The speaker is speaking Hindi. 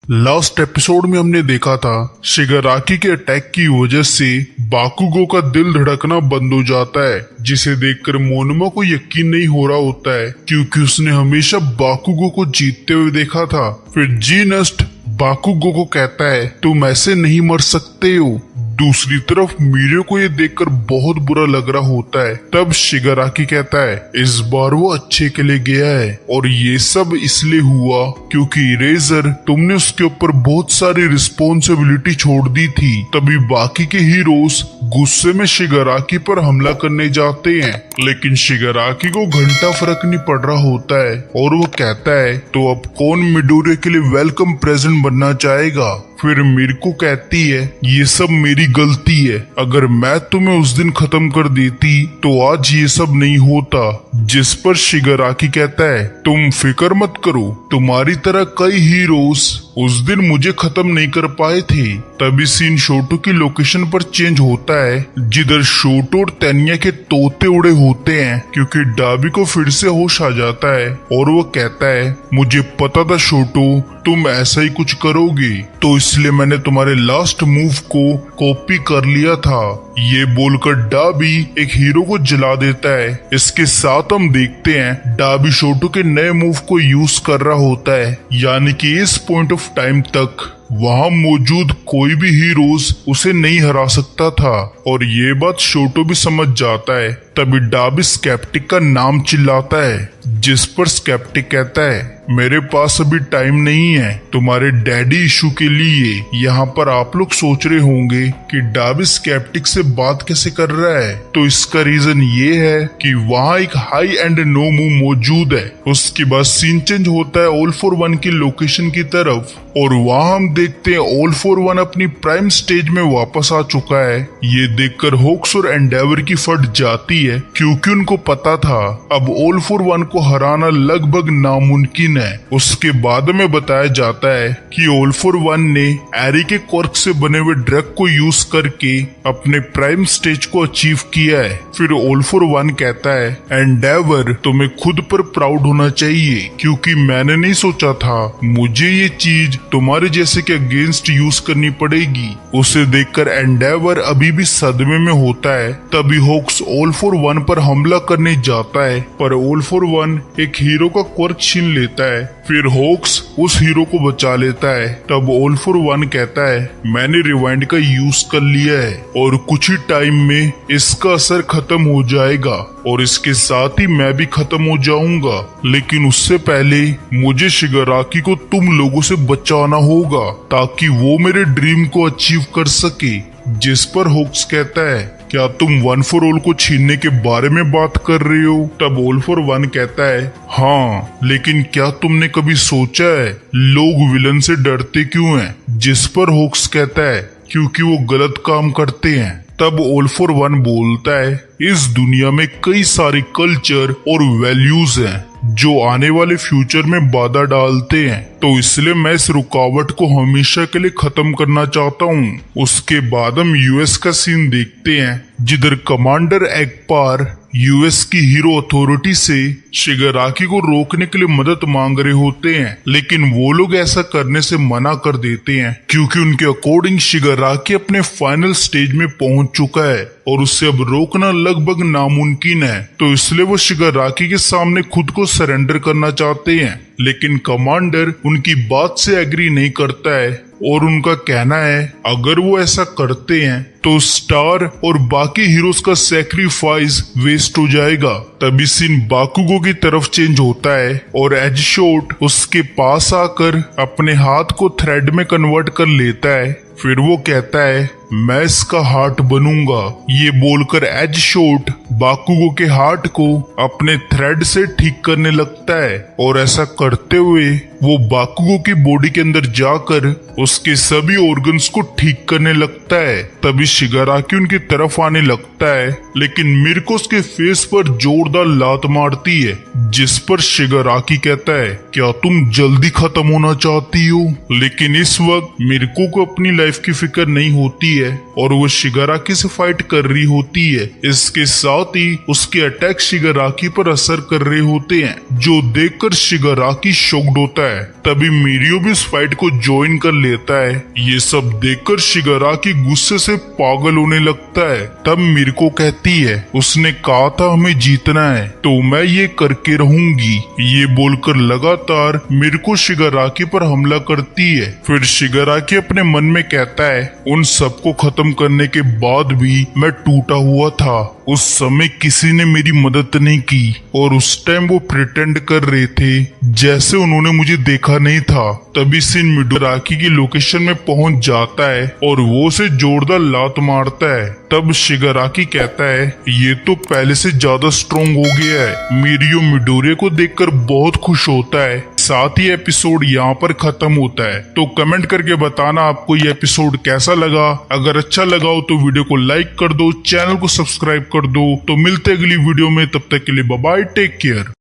लास्ट एपिसोड में हमने देखा था शिगाराकी के अटैक की वजह से बाकुगो का दिल धड़कना बंद हो जाता है, जिसे देखकर मोनोमा को यकीन नहीं हो रहा होता है क्योंकि उसने हमेशा बाकुगो को जीतते हुए देखा था। फिर जीनस्ट बाकुगो को कहता है तुम ऐसे नहीं मर सकते हो। दूसरी तरफ मीरे को ये देखकर बहुत बुरा लग रहा होता है। तब शिगाराकी कहता है इस बार वो अच्छे के लिए गया है और ये सब इसलिए हुआ क्योंकि इरेजर तुमने उसके ऊपर बहुत सारी रिस्पॉन्सिबिलिटी छोड़ दी थी। तभी बाकी के हीरोज गुस्से में शिगाराकी पर हमला करने जाते हैं, लेकिन शिगाराकी को घंटा फर्क नहीं पड़ रहा होता है और वो कहता है तो अब कौन मिडोरे के लिए वेलकम प्रेजेंट बनना चाहेगा। फिर मिर्को कहती है ये सब मेरी गलती है, अगर मैं तुम्हें उस दिन खत्म कर देती तो आज ये सब नहीं होता। जिस पर शिगाराकी कहता है तुम फिक्र मत करो, तुम्हारी तरह कई हीरोज उस दिन मुझे खत्म नहीं कर पाए थे। तभी सीन शोटो की लोकेशन पर चेंज होता है, जिधर शोटो और तेन्या के तोते उड़े होते हैं क्योंकि डाबी को फिर से होश आ जाता है और वो कहता है मुझे पता था शोटो तुम ऐसा ही कुछ करोगे, तो इसलिए मैंने तुम्हारे लास्ट मूव को कॉपी कर लिया था। ये बोलकर डाबी एक हीरो को जला देता है। इसके साथ हम देखते हैं डाबी शोटो के नए मूव को यूज कर रहा होता है, यानी कि इस पॉइंट ऑफ टाइम तक वहां मौजूद कोई भी हीरोज उसे नहीं हरा सकता था और ये बात शोटो भी समझ जाता है। तभी डाबी स्केप्टिक का नाम चिल्लाता है, जिस पर स्केप्टिक कहता है मेरे पास अभी टाइम नहीं है तुम्हारे डैडी इशू के लिए। यहाँ पर आप लोग सोच रहे होंगे कि डाबी स्केप्टिक से बात कैसे कर रहा है, तो इसका रीजन ये है कि वहाँ एक हाई एंड नो मूव मौजूद है। उसके बाद सीन चेंज होता है ऑल फॉर वन की लोकेशन की तरफ और वहाँ हम देखते हैं ऑल फॉर वन अपनी प्राइम स्टेज में वापस आ चुका है। ये देखकर होक्स और एंडेवर की फट जाती है क्योंकि उनको पता था अब ऑल फॉर वन को हराना लगभग नामुमकिन है। उसके बाद में बताया जाता है कि ऑल फॉर वन ने एरी के कॉर्क से बने हुए ड्रग को यूज करके अपने प्राइम स्टेज को अचीव किया है। फिर ऑल फॉर वन कहता है एंडेवर तुम्हें खुद पर प्राउड होना चाहिए क्योंकि मैंने नहीं सोचा था मुझे ये चीज तुम्हारे जैसे के अगेंस्ट यूज करनी पड़ेगी। उसे देखकर एंडेवर अभी भी सदमे में होता है। तभी होक्स ऑल फॉर वन पर हमला करने जाता है, पर ऑल फॉर वन एक हीरो का क्वर्क छीन लेता है। फिर होक्स उस हीरो को बचा लेता है। तब ऑल फॉर वन कहता है मैंने रिवाइंड का यूज कर लिया है और कुछ ही टाइम में इसका असर खत्म हो जाएगा और इसके साथ ही मैं भी खत्म हो जाऊंगा, लेकिन उससे पहले मुझे शिगाराकी को तुम लोगों से बचाना होगा ताकि वो मेरे ड्रीम को अचीव कर सके। जिस पर होक्स कहता है क्या तुम वन फॉर ऑल को छीनने के बारे में बात कर रहे हो। तब ऑल फॉर वन कहता है हाँ, लेकिन क्या तुमने कभी सोचा है लोग विलन से डरते क्यों हैं। जिस पर होक्स कहता है क्योंकि वो गलत काम करते हैं। तब ऑल फॉर वन बोलता है इस दुनिया में कई सारे कल्चर और वैल्यूज हैं जो आने वाले फ्यूचर में बाधा डालते हैं, तो इसलिए मैं इस रुकावट को हमेशा के लिए खत्म करना चाहता हूँ। उसके बाद हम यूएस का सीन देखते हैं जिधर कमांडर एगपार यूएस की हीरो अथॉरिटी से शिगाराकी को रोकने के लिए मदद मांग रहे होते हैं, लेकिन वो लोग ऐसा करने से मना कर देते हैं क्योंकि उनके अकॉर्डिंग शिगाराकी अपने फाइनल स्टेज में पहुंच चुका है और उससे अब रोकना लगभग नामुमकिन है। तो इसलिए वो शिगाराकी के सामने खुद को सरेंडर करना चाहते हैं, लेकिन कमांडर उनकी बात से एग्री नहीं करता है और उनका कहना है अगर वो ऐसा करते हैं तो स्टार और बाकी हीरोज का सैक्रिफाइस वेस्ट हो जाएगा। तभी सीन बाकुगो की तरफ चेंज होता है और एज शॉट उसके पास आकर अपने हाथ को थ्रेड में कन्वर्ट कर लेता है। फिर वो कहता है मैं इसका हार्ट बनूंगा। ये बोलकर एज शॉट बाकुगो के हार्ट को अपने थ्रेड से ठीक करने लगता है और ऐसा करते हुए वो बाकुगो की बॉडी के अंदर जाकर उसके सभी ऑर्गन्स को ठीक करने लगता है। तभी शिगाराकी उनकी तरफ आने लगता है, लेकिन मिर्को उसके फेस पर जोरदार लात मारती है, जिस पर शिगाराकी कहता है क्या तुम जल्दी खत्म होना चाहती हो। लेकिन इस वक्त मिर्को को अपनी लाइफ की फिक्र नहीं होती है और वो शिगाराकी से फाइट कर रही होती है। इसके साथ ही उसके अटैक शिगाराकी पर असर कर रहे होते हैं, जो देखकर शिगाराकी शॉक्ड होता है है। तभी मिरियो भी इस फाइट को ज्वाइन कर लेता है। ये सब देखकर शिगाराकी गुस्से से पागल होने लगता है। तब मिर्को कहती है उसने कहा था हमें जीतना है तो मैं ये करके रहूंगी। ये बोलकर लगातार मिर्को शिगाराकी पर हमला करती है। फिर शिगाराकी अपने मन में कहता है उन सबको खत्म करने के बाद भी मैं टूटा हुआ था। उस समय किसी ने मेरी मदद नहीं की और उस टाइम वो प्रिटेंड कर रहे थे जैसे उन्होंने मुझे देखा नहीं था। तभी शिन मिडोराकी की लोकेशन में पहुंच जाता है और वो उसे जोरदार लात मारता है। तब शिगाराकी कहता है ये तो पहले से ज्यादा स्ट्रॉन्ग हो गया है। मिरियो मिडोरे को देखकर बहुत खुश होता है। साथ ही एपिसोड यहाँ पर खत्म होता है। तो कमेंट करके बताना आपको ये एपिसोड कैसा लगा। अगर अच्छा लगा हो तो वीडियो को लाइक कर दो, चैनल को सब्सक्राइब कर दो। तो मिलते अगली वीडियो में, तब तक के लिए बाय बाय, टेक केयर।